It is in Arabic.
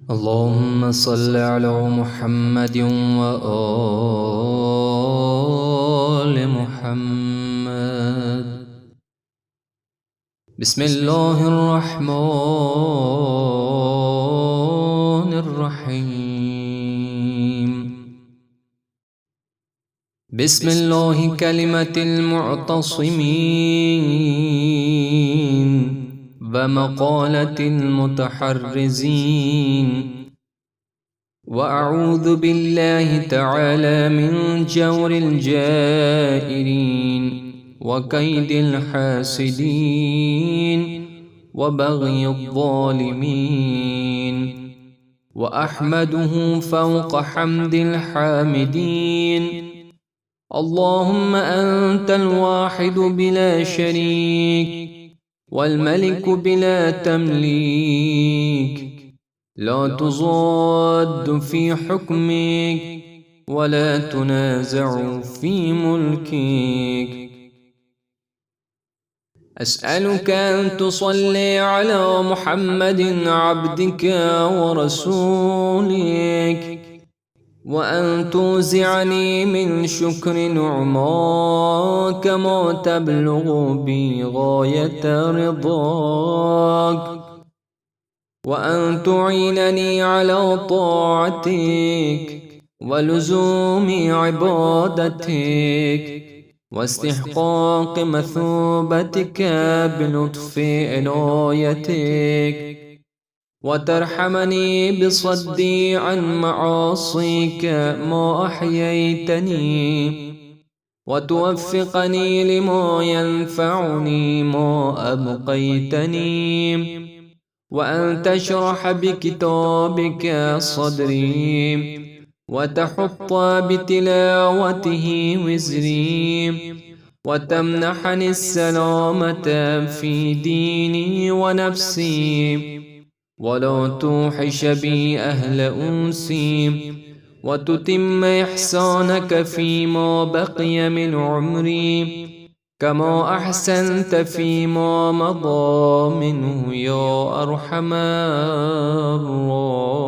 اللهم صل على محمد وآل محمد. بسم الله الرحمن الرحيم. بسم الله كلمة المعتصمين ومقالة المتحرزين. وأعوذ بالله تعالى من جور الجائرين وكيد الحاسدين وبغي الظالمين. وأحمده فوق حمد الحامدين. اللهم أنت الواحد بلا شريك والملك بلا تمليك، لا تضاد في حكمك ولا تنازع في ملكك. أسألك أن تصلي على محمد عبدك ورسولك، وأن توزعني من شكر نعماك ما تبلغ بي غاية رضاك، وأن تعينني على طاعتك ولزوم عبادتك واستحقاق مثوبتك بلطف عنايتك، وترحمني بصدي عن معاصيك ما أحييتني، وتوفقني لما ينفعني ما أبقيتني، وأن تشرح بكتابك صدري وتحط بتلاوته وزري، وتمنحني السلامة في ديني ونفسي، ولا توحش بي أهل أنسي، وتتم إحسانك فيما بقي من عمري كما أحسنت فيما مضى منه يا أرحم الراحمين.